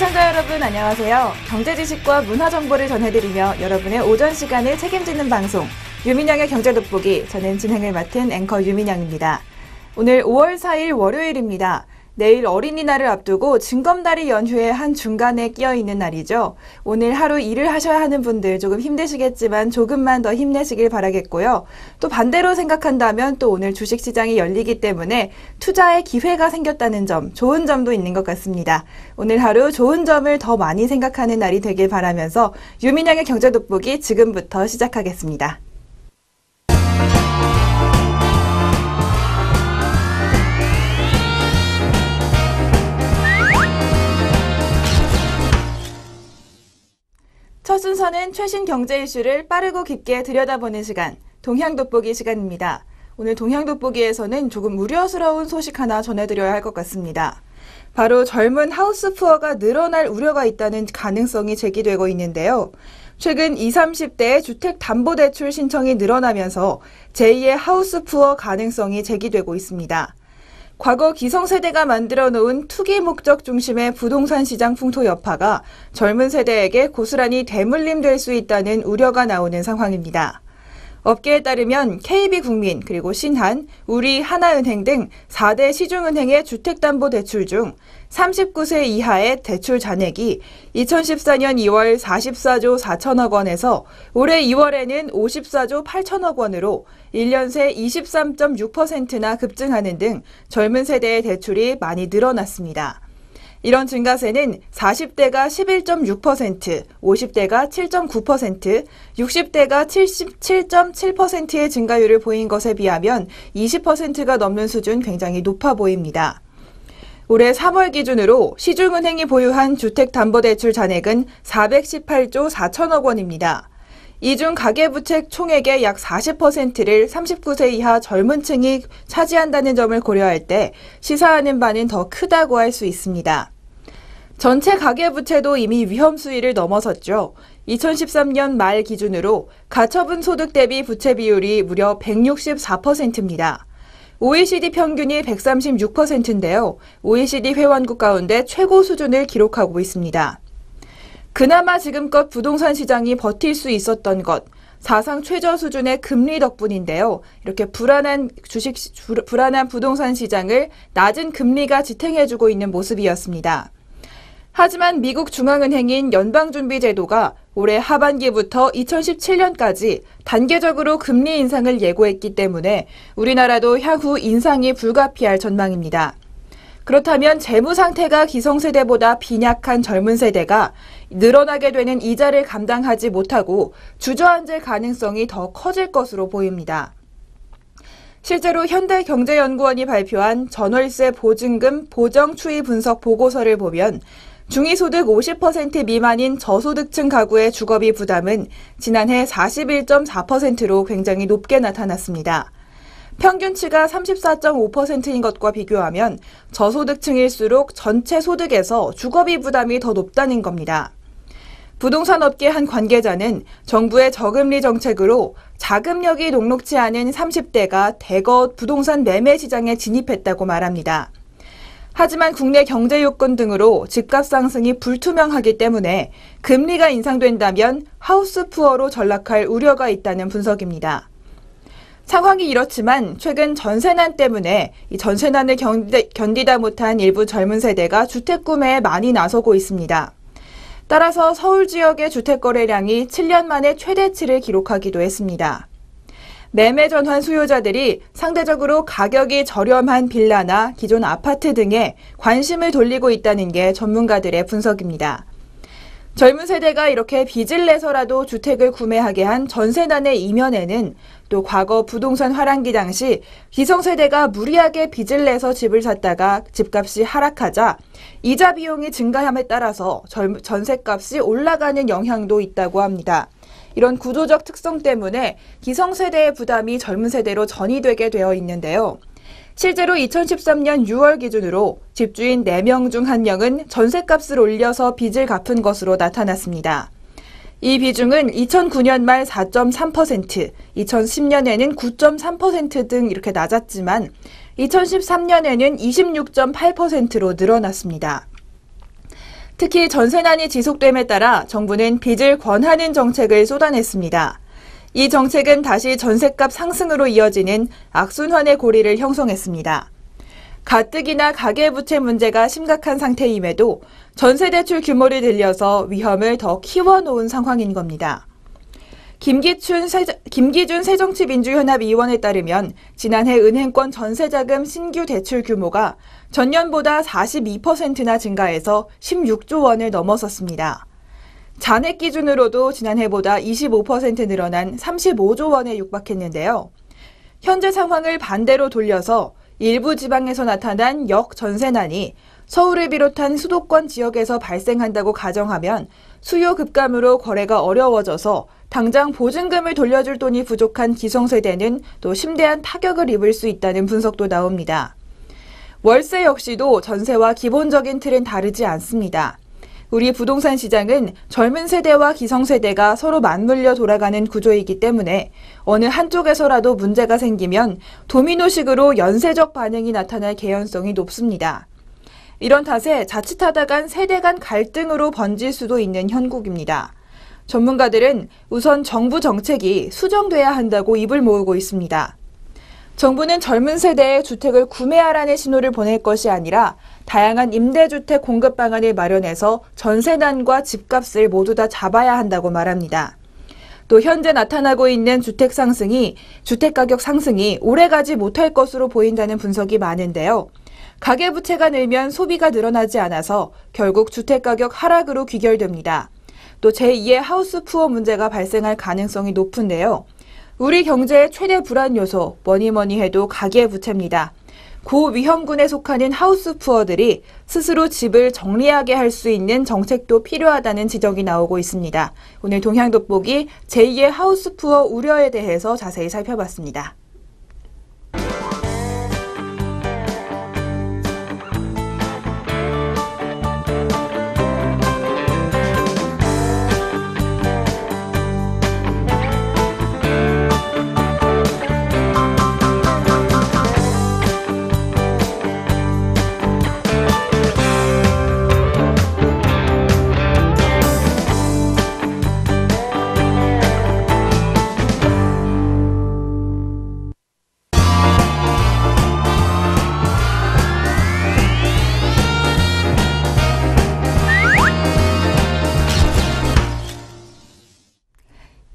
시청자 여러분 안녕하세요. 경제 지식과 문화 정보를 전해드리며 여러분의 오전 시간을 책임지는 방송 유민영의 경제 돋보기, 저는 진행을 맡은 앵커 유민영입니다. 오늘 5월 4일 월요일입니다. 내일 어린이날을 앞두고 징검다리 연휴의 한 중간에 끼어있는 날이죠. 오늘 하루 일을 하셔야 하는 분들 조금 힘드시겠지만 조금만 더 힘내시길 바라겠고요. 또 반대로 생각한다면 또 오늘 주식시장이 열리기 때문에 투자의 기회가 생겼다는 점, 좋은 점도 있는 것 같습니다. 오늘 하루 좋은 점을 더 많이 생각하는 날이 되길 바라면서 유민영의 경제 돋보기 지금부터 시작하겠습니다. 첫 순서는 최신 경제 이슈를 빠르고 깊게 들여다보는 시간, 동향돋보기 시간입니다. 오늘 동향돋보기에서는 조금 우려스러운 소식 하나 전해드려야 할 것 같습니다. 바로 젊은 하우스푸어가 늘어날 우려가 있다는 가능성이 제기되고 있는데요. 최근 20, 30대의 주택담보대출 신청이 늘어나면서 제2의 하우스푸어 가능성이 제기되고 있습니다. 과거 기성세대가 만들어 놓은 투기 목적 중심의 부동산 시장 풍토 여파가 젊은 세대에게 고스란히 대물림될 수 있다는 우려가 나오는 상황입니다. 업계에 따르면 KB국민, 그리고 신한, 우리, 하나은행 등 4대 시중은행의 주택담보대출 중 39세 이하의 대출 잔액이 2014년 2월 44조 4천억 원에서 올해 2월에는 54조 8천억 원으로 1년 새 23.6%나 급증하는 등 젊은 세대의 대출이 많이 늘어났습니다. 이런 증가세는 40대가 11.6%, 50대가 7.9%, 60대가 77.7%의 증가율을 보인 것에 비하면 20%가 넘는 수준, 굉장히 높아 보입니다. 올해 3월 기준으로 시중은행이 보유한 주택담보대출 잔액은 418조 4천억 원입니다. 이 중 가계부채 총액의 약 40%를 39세 이하 젊은 층이 차지한다는 점을 고려할 때 시사하는 바는 더 크다고 할 수 있습니다. 전체 가계부채도 이미 위험 수위를 넘어섰죠. 2013년 말 기준으로 가처분 소득 대비 부채 비율이 무려 164%입니다. OECD 평균이 136%인데요. OECD 회원국 가운데 최고 수준을 기록하고 있습니다. 그나마 지금껏 부동산 시장이 버틸 수 있었던 것, 사상 최저 수준의 금리 덕분인데요. 이렇게 불안한 부동산 시장을 낮은 금리가 지탱해주고 있는 모습이었습니다. 하지만 미국 중앙은행인 연방준비제도가 올해 하반기부터 2017년까지 단계적으로 금리 인상을 예고했기 때문에 우리나라도 향후 인상이 불가피할 전망입니다. 그렇다면 재무 상태가 기성세대보다 빈약한 젊은 세대가 늘어나게 되는 이자를 감당하지 못하고 주저앉을 가능성이 더 커질 것으로 보입니다. 실제로 현대경제연구원이 발표한 전월세 보증금 보정 추이 분석 보고서를 보면 중위소득 50% 미만인 저소득층 가구의 주거비 부담은 지난해 41.4%로 굉장히 높게 나타났습니다. 평균치가 34.5%인 것과 비교하면 저소득층일수록 전체 소득에서 주거비 부담이 더 높다는 겁니다. 부동산 업계 한 관계자는 정부의 저금리 정책으로 자금력이 녹록지 않은 30대가 대거 부동산 매매 시장에 진입했다고 말합니다. 하지만 국내 경제 요건 등으로 집값 상승이 불투명하기 때문에 금리가 인상된다면 하우스푸어로 전락할 우려가 있다는 분석입니다. 상황이 이렇지만 최근 전세난 때문에 이 전세난을 견디다 못한 일부 젊은 세대가 주택 구매에 많이 나서고 있습니다. 따라서 서울 지역의 주택 거래량이 7년 만에 최대치를 기록하기도 했습니다. 매매 전환 수요자들이 상대적으로 가격이 저렴한 빌라나 기존 아파트 등에 관심을 돌리고 있다는 게 전문가들의 분석입니다. 젊은 세대가 이렇게 빚을 내서라도 주택을 구매하게 한 전세난의 이면에는 또 과거 부동산 화랑기 당시 기성세대가 무리하게 빚을 내서 집을 샀다가 집값이 하락하자 이자 비용이 증가함에 따라서 전세값이 올라가는 영향도 있다고 합니다. 이런 구조적 특성 때문에 기성세대의 부담이 젊은 세대로 전이되게 되어 있는데요. 실제로 2013년 6월 기준으로 집주인 4명 중 1명은 전세값을 올려서 빚을 갚은 것으로 나타났습니다. 이 비중은 2009년 말 4.3%, 2010년에는 9.3% 등 이렇게 낮았지만 2013년에는 26.8%로 늘어났습니다. 특히 전세난이 지속됨에 따라 정부는 빚을 권하는 정책을 쏟아냈습니다. 이 정책은 다시 전셋값 상승으로 이어지는 악순환의 고리를 형성했습니다. 가뜩이나 가계부채 문제가 심각한 상태임에도 전세대출 규모를 늘려서 위험을 더 키워놓은 상황인 겁니다. 김기준 새정치민주연합위원에 따르면 지난해 은행권 전세자금 신규 대출 규모가 전년보다 42%나 증가해서 16조 원을 넘어섰습니다. 잔액 기준으로도 지난해보다 25% 늘어난 35조 원에 육박했는데요. 현재 상황을 반대로 돌려서 일부 지방에서 나타난 역전세난이 서울을 비롯한 수도권 지역에서 발생한다고 가정하면 수요 급감으로 거래가 어려워져서 당장 보증금을 돌려줄 돈이 부족한 기성세대는 또 심대한 타격을 입을 수 있다는 분석도 나옵니다. 월세 역시도 전세와 기본적인 틀은 다르지 않습니다. 우리 부동산 시장은 젊은 세대와 기성세대가 서로 맞물려 돌아가는 구조이기 때문에 어느 한쪽에서라도 문제가 생기면 도미노식으로 연쇄적 반응이 나타날 개연성이 높습니다. 이런 탓에 자칫하다간 세대 간 갈등으로 번질 수도 있는 형국입니다. 전문가들은 우선 정부 정책이 수정돼야 한다고 입을 모으고 있습니다. 정부는 젊은 세대에 주택을 구매하라는 신호를 보낼 것이 아니라 다양한 임대주택 공급 방안을 마련해서 전세난과 집값을 모두 다 잡아야 한다고 말합니다. 또 현재 나타나고 있는 주택가격 상승이 오래가지 못할 것으로 보인다는 분석이 많은데요. 가계부채가 늘면 소비가 늘어나지 않아서 결국 주택가격 하락으로 귀결됩니다. 또 제2의 하우스푸어 문제가 발생할 가능성이 높은데요. 우리 경제의 최대 불안 요소, 뭐니 해도 가계부채입니다. 고위험군에 속하는 하우스푸어들이 스스로 집을 정리하게 할 수 있는 정책도 필요하다는 지적이 나오고 있습니다. 오늘 동향돋보기 제2의 하우스푸어 우려에 대해서 자세히 살펴봤습니다.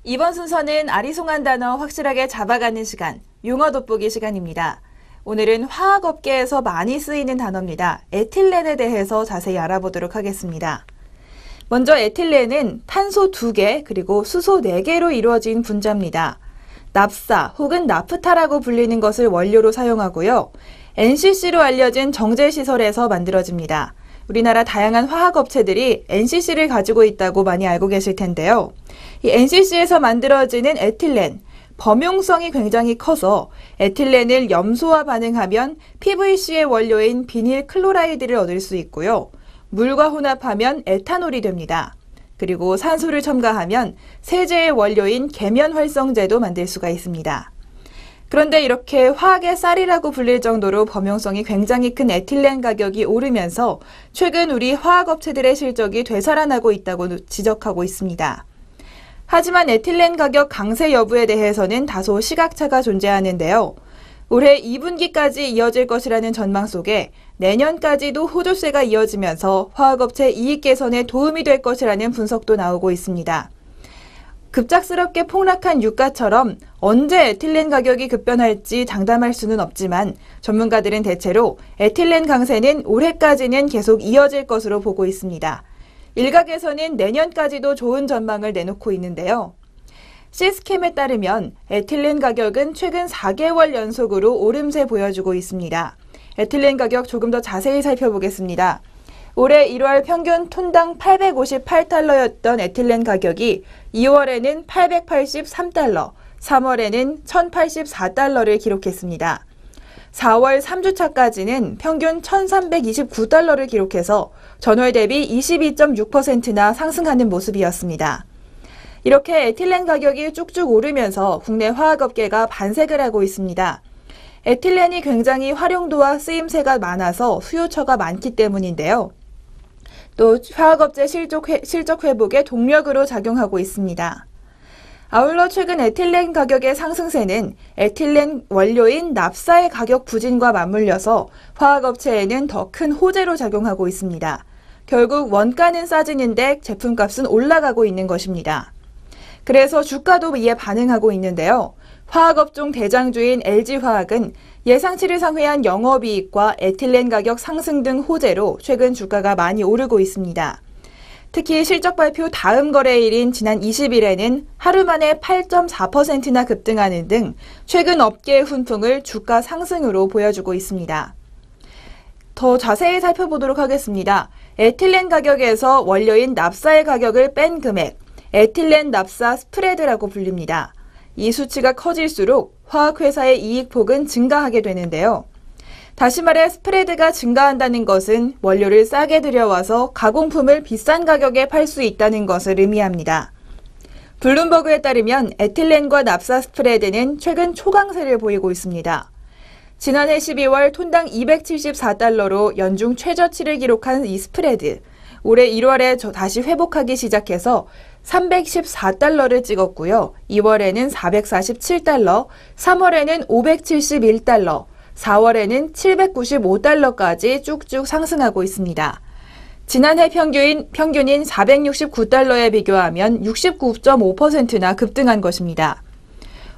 이번 순서는 아리송한 단어 확실하게 잡아가는 시간, 용어 돋보기 시간입니다. 오늘은 화학업계에서 많이 쓰이는 단어입니다. 에틸렌에 대해서 자세히 알아보도록 하겠습니다. 먼저 에틸렌은 탄소 2개 그리고 수소 4개로 이루어진 분자입니다. 납사 혹은 나프타라고 불리는 것을 원료로 사용하고요. NCC로 알려진 정제시설에서 만들어집니다. 우리나라 다양한 화학업체들이 NCC를 가지고 있다고 많이 알고 계실 텐데요. 이 NCC에서 만들어지는 에틸렌, 범용성이 굉장히 커서 에틸렌을 염소와 반응하면 PVC의 원료인 비닐 클로라이드를 얻을 수 있고요. 물과 혼합하면 에탄올이 됩니다. 그리고 산소를 첨가하면 세제의 원료인 계면활성제도 만들 수가 있습니다. 그런데 이렇게 화학의 쌀이라고 불릴 정도로 범용성이 굉장히 큰 에틸렌 가격이 오르면서 최근 우리 화학업체들의 실적이 되살아나고 있다고 지적하고 있습니다. 하지만 에틸렌 가격 강세 여부에 대해서는 다소 시각차가 존재하는데요. 올해 2분기까지 이어질 것이라는 전망 속에 내년까지도 호조세가 이어지면서 화학업체 이익 개선에 도움이 될 것이라는 분석도 나오고 있습니다. 급작스럽게 폭락한 유가처럼 언제 에틸렌 가격이 급변할지 장담할 수는 없지만 전문가들은 대체로 에틸렌 강세는 올해까지는 계속 이어질 것으로 보고 있습니다. 일각에서는 내년까지도 좋은 전망을 내놓고 있는데요. 시스캠에 따르면 에틸렌 가격은 최근 4개월 연속으로 오름세 보여주고 있습니다. 에틸렌 가격 조금 더 자세히 살펴보겠습니다. 올해 1월 평균 톤당 858달러였던 에틸렌 가격이 2월에는 883달러, 3월에는 1084달러를 기록했습니다. 4월 3주차까지는 평균 1329달러를 기록해서 전월 대비 22.6%나 상승하는 모습이었습니다. 이렇게 에틸렌 가격이 쭉쭉 오르면서 국내 화학업계가 반색을 하고 있습니다. 에틸렌이 굉장히 활용도와 쓰임새가 많아서 수요처가 많기 때문인데요. 또 화학업체 실적 회복의 동력으로 작용하고 있습니다. 아울러 최근 에틸렌 가격의 상승세는 에틸렌 원료인 납사의 가격 부진과 맞물려서 화학업체에는 더 큰 호재로 작용하고 있습니다. 결국 원가는 싸지는데 제품값은 올라가고 있는 것입니다. 그래서 주가도 이에 반응하고 있는데요. 화학업종 대장주인 LG화학은 예상치를 상회한 영업이익과 에틸렌 가격 상승 등 호재로 최근 주가가 많이 오르고 있습니다. 특히 실적 발표 다음 거래일인 지난 20일에는 하루 만에 8.4%나 급등하는 등 최근 업계의 훈풍을 주가 상승으로 보여주고 있습니다. 더 자세히 살펴보도록 하겠습니다. 에틸렌 가격에서 원료인 납사의 가격을 뺀 금액, 에틸렌 납사 스프레드라고 불립니다. 이 수치가 커질수록 화학회사의 이익폭은 증가하게 되는데요. 다시 말해 스프레드가 증가한다는 것은 원료를 싸게 들여와서 가공품을 비싼 가격에 팔 수 있다는 것을 의미합니다. 블룸버그에 따르면 에틸렌과 납사 스프레드는 최근 초강세를 보이고 있습니다. 지난해 12월 톤당 274달러로 연중 최저치를 기록한 이 스프레드, 올해 1월에 다시 회복하기 시작해서 314달러를 찍었고요. 2월에는 447달러, 3월에는 571달러, 4월에는 795달러까지 쭉쭉 상승하고 있습니다. 지난해 평균인 469달러에 비교하면 69.5%나 급등한 것입니다.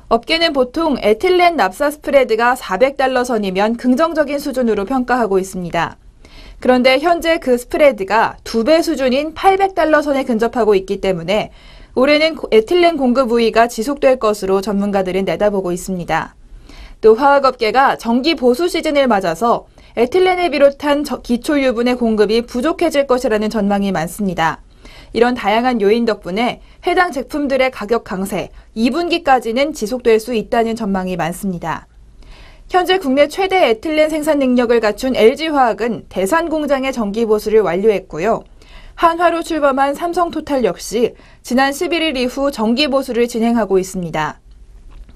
업계는 보통 에틸렌 납사 스프레드가 400달러 선이면 긍정적인 수준으로 평가하고 있습니다. 그런데 현재 그 스프레드가 2배 수준인 800달러 선에 근접하고 있기 때문에 올해는 에틸렌 공급 우위가 지속될 것으로 전문가들은 내다보고 있습니다. 또 화학업계가 정기 보수 시즌을 맞아서 에틸렌을 비롯한 기초 유분의 공급이 부족해질 것이라는 전망이 많습니다. 이런 다양한 요인 덕분에 해당 제품들의 가격 강세, 2분기까지는 지속될 수 있다는 전망이 많습니다. 현재 국내 최대 에틸렌 생산 능력을 갖춘 LG화학은 대산 공장의 정기 보수를 완료했고요. 한화로 출범한 삼성토탈 역시 지난 11일 이후 정기 보수를 진행하고 있습니다.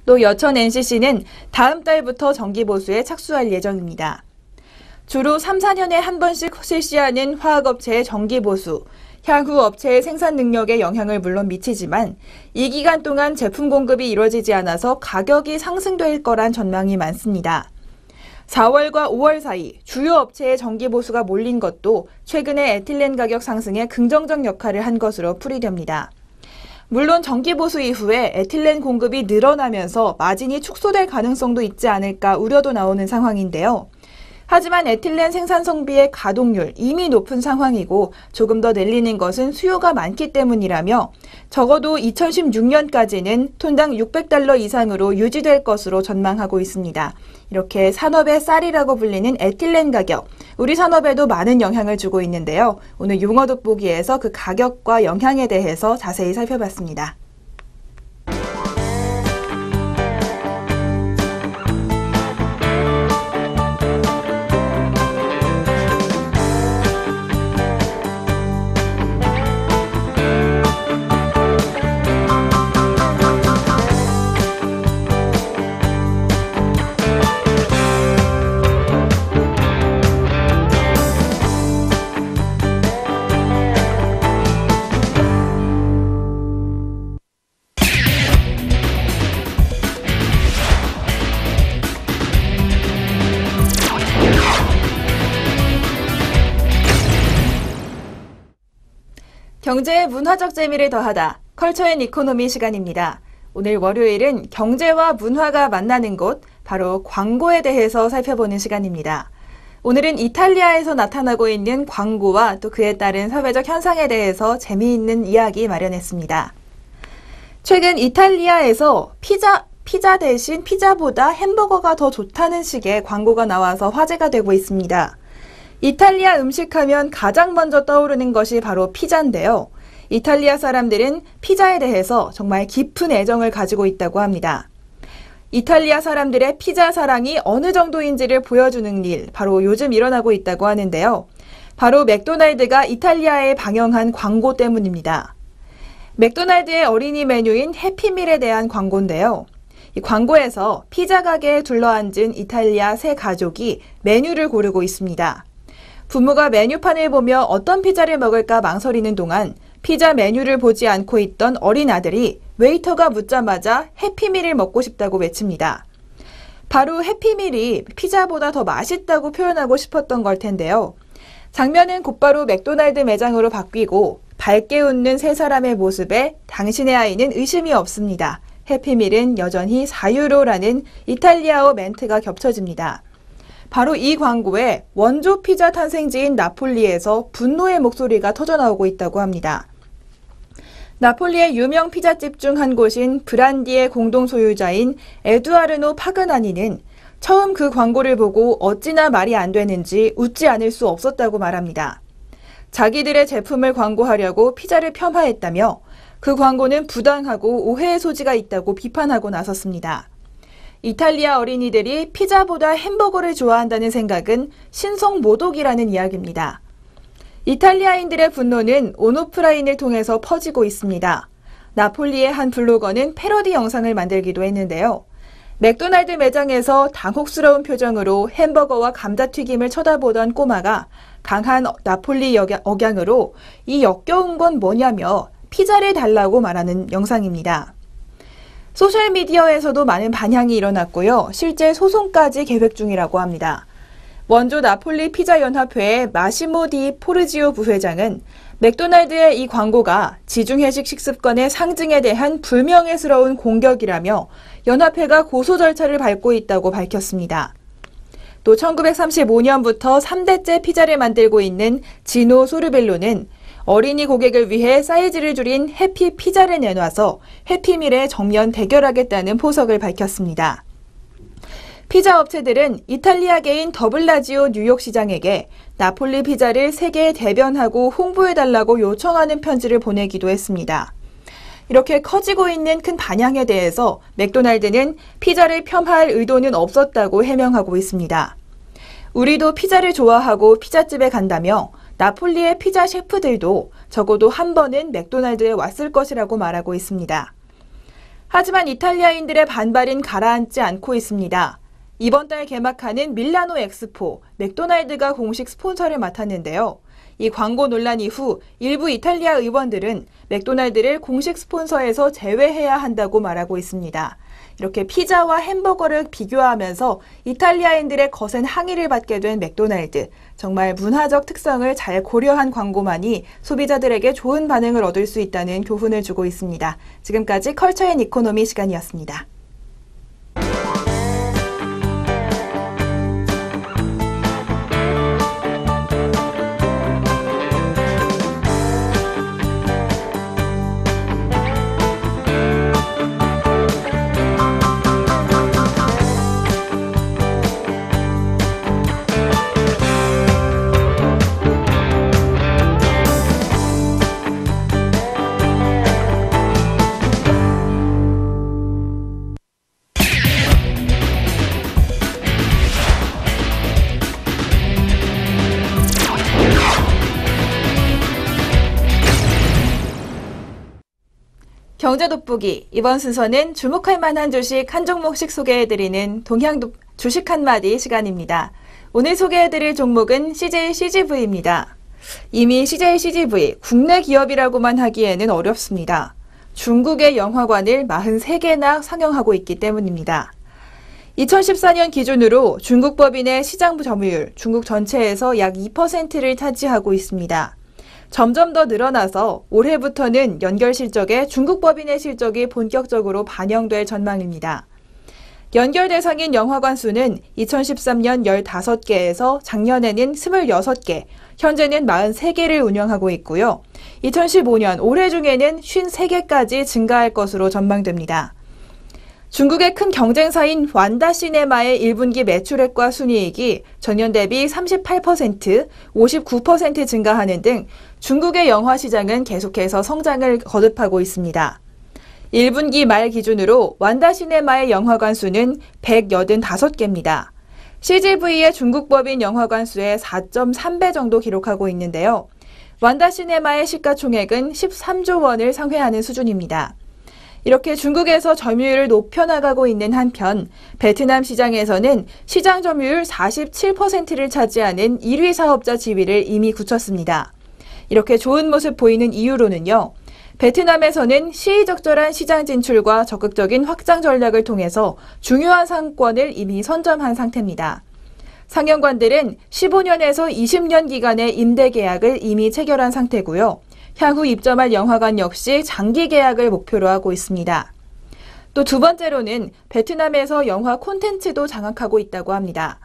또 여천 NCC는 다음 달부터 정기 보수에 착수할 예정입니다. 주로 3, 4년에 한 번씩 실시하는 화학업체의 정기 보수, 향후 업체의 생산 능력에 영향을 물론 미치지만 이 기간 동안 제품 공급이 이루어지지 않아서 가격이 상승될 거란 전망이 많습니다. 4월과 5월 사이 주요 업체의 정기 보수가 몰린 것도 최근에 에틸렌 가격 상승에 긍정적 역할을 한 것으로 풀이됩니다. 물론 정기 보수 이후에 에틸렌 공급이 늘어나면서 마진이 축소될 가능성도 있지 않을까 우려도 나오는 상황인데요. 하지만 에틸렌 생산 성비의 가동률 이미 높은 상황이고 조금 더 늘리는 것은 수요가 많기 때문이라며 적어도 2016년까지는 톤당 600달러 이상으로 유지될 것으로 전망하고 있습니다. 이렇게 산업의 쌀이라고 불리는 에틸렌 가격, 우리 산업에도 많은 영향을 주고 있는데요. 오늘 용어 돋보기에서 그 가격과 영향에 대해서 자세히 살펴봤습니다. 경제의 문화적 재미를 더하다. 컬처 앤 이코노미 시간입니다. 오늘 월요일은 경제와 문화가 만나는 곳, 바로 광고에 대해서 살펴보는 시간입니다. 오늘은 이탈리아에서 나타나고 있는 광고와 또 그에 따른 사회적 현상에 대해서 재미있는 이야기 마련했습니다. 최근 이탈리아에서 피자 대신 피자보다 햄버거가 더 좋다는 식의 광고가 나와서 화제가 되고 있습니다. 이탈리아 음식하면 가장 먼저 떠오르는 것이 바로 피자인데요. 이탈리아 사람들은 피자에 대해서 정말 깊은 애정을 가지고 있다고 합니다. 이탈리아 사람들의 피자 사랑이 어느 정도인지를 보여주는 일, 바로 요즘 일어나고 있다고 하는데요. 바로 맥도날드가 이탈리아에 방영한 광고 때문입니다. 맥도날드의 어린이 메뉴인 해피밀에 대한 광고인데요. 이 광고에서 피자 가게에 둘러앉은 이탈리아 세 가족이 메뉴를 고르고 있습니다. 부모가 메뉴판을 보며 어떤 피자를 먹을까 망설이는 동안 피자 메뉴를 보지 않고 있던 어린 아들이 웨이터가 묻자마자 해피밀을 먹고 싶다고 외칩니다. 바로 해피밀이 피자보다 더 맛있다고 표현하고 싶었던 걸 텐데요. 장면은 곧바로 맥도날드 매장으로 바뀌고 밝게 웃는 세 사람의 모습에 당신의 아이는 의심이 없습니다. 해피밀은 여전히 4유로라는 이탈리아어 멘트가 겹쳐집니다. 바로 이 광고에 원조 피자 탄생지인 나폴리에서 분노의 목소리가 터져나오고 있다고 합니다. 나폴리의 유명 피자집 중 한 곳인 브란디의 공동 소유자인 에두아르노 파그나니는 처음 그 광고를 보고 어찌나 말이 안 되는지 웃지 않을 수 없었다고 말합니다. 자기들의 제품을 광고하려고 피자를 폄하했다며 그 광고는 부당하고 오해의 소지가 있다고 비판하고 나섰습니다. 이탈리아 어린이들이 피자보다 햄버거를 좋아한다는 생각은 신성모독이라는 이야기입니다. 이탈리아인들의 분노는 온오프라인을 통해서 퍼지고 있습니다. 나폴리의 한 블로거는 패러디 영상을 만들기도 했는데요. 맥도날드 매장에서 당혹스러운 표정으로 햄버거와 감자튀김을 쳐다보던 꼬마가 강한 나폴리 억양으로 이 역겨운 건 뭐냐며 피자를 달라고 말하는 영상입니다. 소셜미디어에서도 많은 반향이 일어났고요. 실제 소송까지 계획 중이라고 합니다. 원조 나폴리 피자연합회의 마시모 디 포르지오 부회장은 맥도날드의 이 광고가 지중해식 식습관의 상징에 대한 불명예스러운 공격이라며 연합회가 고소 절차를 밟고 있다고 밝혔습니다. 또 1935년부터 3대째 피자를 만들고 있는 지노 소르벨로는 어린이 고객을 위해 사이즈를 줄인 해피 피자를 내놔서 해피밀에 정면 대결하겠다는 포석을 밝혔습니다. 피자 업체들은 이탈리아계인 더블라지오 뉴욕 시장에게 나폴리 피자를 세계에 대변하고 홍보해달라고 요청하는 편지를 보내기도 했습니다. 이렇게 커지고 있는 큰 반향에 대해서 맥도날드는 피자를 폄하할 의도는 없었다고 해명하고 있습니다. 우리도 피자를 좋아하고 피자집에 간다며 나폴리의 피자 셰프들도 적어도 한 번은 맥도날드에 왔을 것이라고 말하고 있습니다. 하지만 이탈리아인들의 반발은 가라앉지 않고 있습니다. 이번 달 개막하는 밀라노 엑스포, 맥도날드가 공식 스폰서를 맡았는데요. 이 광고 논란 이후 일부 이탈리아 의원들은 맥도날드를 공식 스폰서에서 제외해야 한다고 말하고 있습니다. 이렇게 피자와 햄버거를 비교하면서 이탈리아인들의 거센 항의를 받게 된 맥도날드. 정말 문화적 특성을 잘 고려한 광고만이 소비자들에게 좋은 반응을 얻을 수 있다는 교훈을 주고 있습니다. 지금까지 컬처 앤 이코노미 시간이었습니다. 경제 돋보기. 이번 순서는 주목할 만한 주식 한 종목씩 소개해드리는 주식 한마디 시간입니다. 오늘 소개해드릴 종목은 CJCGV입니다. 이미 CJCGV, 국내 기업이라고만 하기에는 어렵습니다. 중국의 영화관을 43개나 상영하고 있기 때문입니다. 2014년 기준으로 중국 법인의 시장 점유율, 중국 전체에서 약 2%를 차지하고 있습니다. 점점 더 늘어나서 올해부터는 연결 실적에 중국 법인의 실적이 본격적으로 반영될 전망입니다. 연결 대상인 영화관 수는 2013년 15개에서 작년에는 26개, 현재는 43개를 운영하고 있고요. 2015년 올해 중에는 53개까지 증가할 것으로 전망됩니다. 중국의 큰 경쟁사인 완다 시네마의 1분기 매출액과 순이익이 전년 대비 38%, 59% 증가하는 등 중국의 영화 시장은 계속해서 성장을 거듭하고 있습니다. 1분기 말 기준으로 완다 시네마의 영화관 수는 185개입니다. CGV의 중국 법인 영화관 수의 4.3배 정도 기록하고 있는데요. 완다 시네마의 시가총액은 13조 원을 상회하는 수준입니다. 이렇게 중국에서 점유율을 높여나가고 있는 한편 베트남 시장에서는 시장 점유율 47%를 차지하는 1위 사업자 지위를 이미 굳혔습니다. 이렇게 좋은 모습 보이는 이유로는요. 베트남에서는 시의적절한 시장 진출과 적극적인 확장 전략을 통해서 중요한 상권을 이미 선점한 상태입니다. 상영관들은 15년에서 20년 기간의 임대 계약을 이미 체결한 상태고요. 향후 입점할 영화관 역시 장기 계약을 목표로 하고 있습니다. 또 두 번째로는 베트남에서 영화 콘텐츠도 장악하고 있다고 합니다.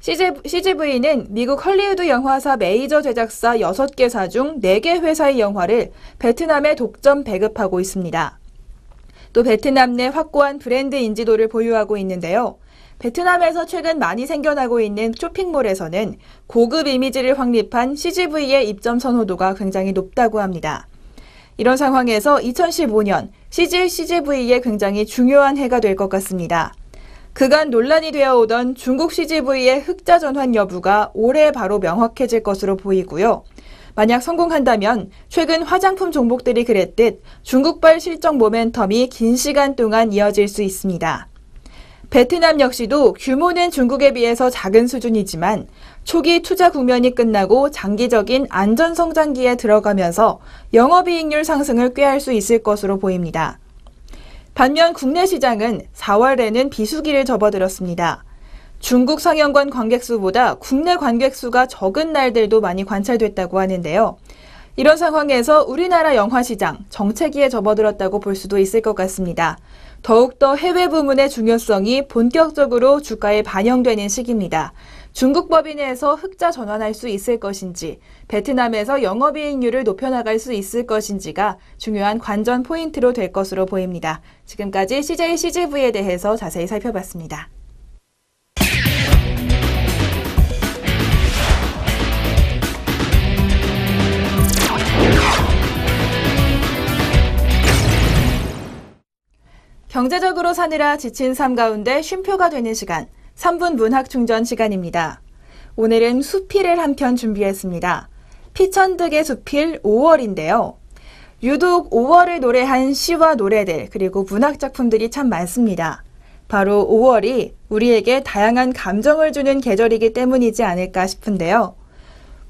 CGV는 미국 헐리우드 영화사 메이저 제작사 6개사 중 4개 회사의 영화를 베트남에 독점 배급하고 있습니다. 또 베트남 내 확고한 브랜드 인지도를 보유하고 있는데요. 베트남에서 최근 많이 생겨나고 있는 쇼핑몰에서는 고급 이미지를 확립한 CGV의 입점 선호도가 굉장히 높다고 합니다. 이런 상황에서 2015년 CGV의 굉장히 중요한 해가 될 것 같습니다. 그간 논란이 되어오던 중국 CGV의 흑자 전환 여부가 올해 바로 명확해질 것으로 보이고요. 만약 성공한다면 최근 화장품 종목들이 그랬듯 중국발 실적 모멘텀이 긴 시간 동안 이어질 수 있습니다. 베트남 역시도 규모는 중국에 비해서 작은 수준이지만 초기 투자 국면이 끝나고 장기적인 안전성장기에 들어가면서 영업이익률 상승을 꾀할 수 있을 것으로 보입니다. 반면 국내 시장은 4월에는 비수기를 접어들었습니다. 중국 상영관 관객수보다 국내 관객수가 적은 날들도 많이 관찰됐다고 하는데요. 이런 상황에서 우리나라 영화 시장 정체기에 접어들었다고 볼 수도 있을 것 같습니다. 더욱더 해외 부문의 중요성이 본격적으로 주가에 반영되는 시기입니다. 중국 법인에서 흑자 전환할 수 있을 것인지, 베트남에서 영업이익률을 높여나갈 수 있을 것인지가 중요한 관전 포인트로 될 것으로 보입니다. 지금까지 CJ CGV에 대해서 자세히 살펴봤습니다. 경제적으로 사느라 지친 삶 가운데 쉼표가 되는 시간, 3분 문학 충전 시간입니다. 오늘은 수필을 한 편 준비했습니다. 피천득의 수필 5월인데요. 유독 5월을 노래한 시와 노래들 그리고 문학 작품들이 참 많습니다. 바로 5월이 우리에게 다양한 감정을 주는 계절이기 때문이지 않을까 싶은데요.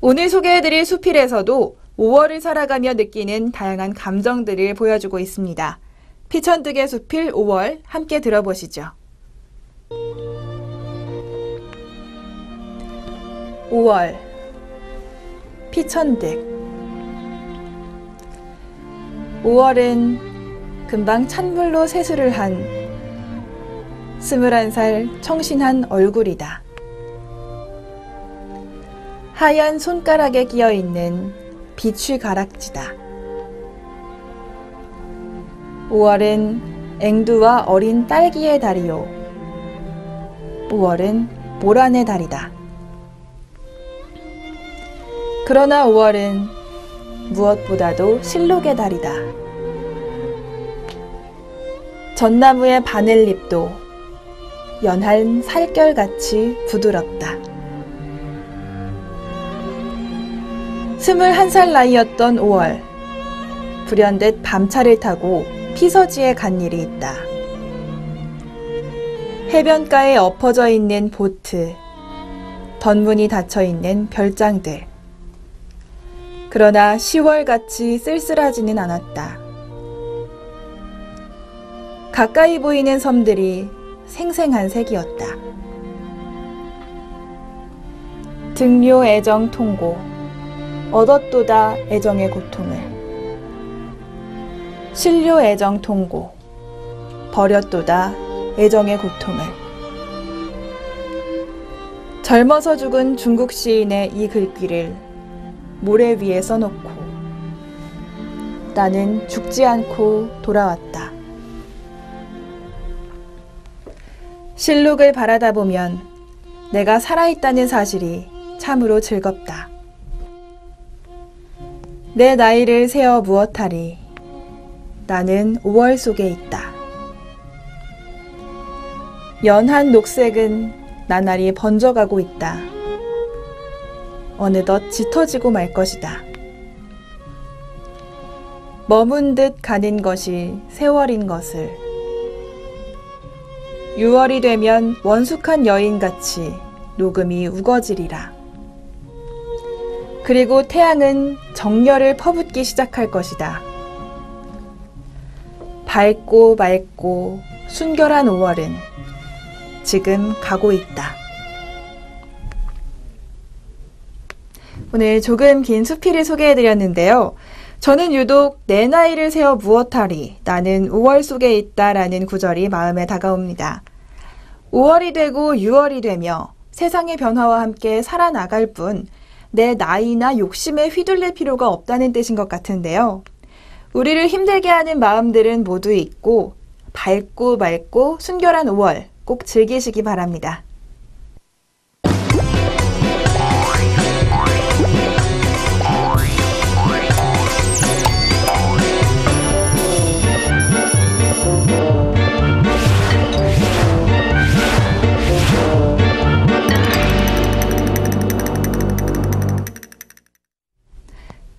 오늘 소개해드릴 수필에서도 5월을 살아가며 느끼는 다양한 감정들을 보여주고 있습니다. 피천득의 수필 5월 함께 들어보시죠. 5월 피천득 5월은 금방 찬물로 세수를 한 21살 청신한 얼굴이다. 하얀 손가락에 끼어있는 비취 가락지다. 5월은 앵두와 어린 딸기의 달이요. 5월은 모란의 달이다. 그러나 5월은 무엇보다도 실록의 달이다. 전나무의 바늘잎도 연한 살결같이 부드럽다. 21살 나이였던 5월, 불현듯 밤차를 타고 피서지에 간 일이 있다. 해변가에 엎어져 있는 보트, 덧문이 닫혀있는 별장들. 그러나 10월같이 쓸쓸하지는 않았다. 가까이 보이는 섬들이 생생한 색이었다. 등료 애정 통고, 얻었도다 애정의 고통을. 신료 애정 통고, 버렸도다 애정의 고통을. 젊어서 죽은 중국 시인의 이 글귀를 모래 위에 써놓고 나는 죽지 않고 돌아왔다. 실록을 바라다 보면 내가 살아있다는 사실이 참으로 즐겁다. 내 나이를 세어 무엇하리. 나는 5월 속에 있다. 연한 녹색은 나날이 번져가고 있다. 어느덧 짙어지고 말 것이다. 머문 듯 가는 것이 세월인 것을. 6월이 되면 원숙한 여인같이 녹음이 우거지리라. 그리고 태양은 정열을 퍼붓기 시작할 것이다. 밝고 맑고 순결한 5월은 지금 가고 있다. 오늘 조금 긴 수필을 소개해드렸는데요. 저는 유독 내 나이를 세어 무엇하리, 나는 5월 속에 있다라는 구절이 마음에 다가옵니다. 5월이 되고 6월이 되며 세상의 변화와 함께 살아나갈 뿐 내 나이나 욕심에 휘둘릴 필요가 없다는 뜻인 것 같은데요. 우리를 힘들게 하는 마음들은 모두 있고 밝고 맑고 순결한 5월 꼭 즐기시기 바랍니다.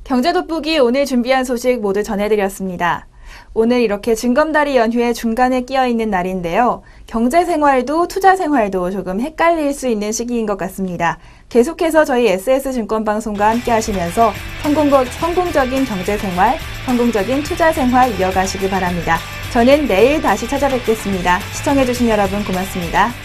경제돋보기 오늘 준비한 소식 모두 전해드렸습니다. 오늘 이렇게 징검다리 연휴의 중간에 끼어있는 날인데요. 경제생활도 투자생활도 조금 헷갈릴 수 있는 시기인 것 같습니다. 계속해서 저희 SS증권방송과 함께 하시면서 성공적인 경제생활, 성공적인 투자생활 이어가시기 바랍니다. 저는 내일 다시 찾아뵙겠습니다. 시청해주신 여러분 고맙습니다.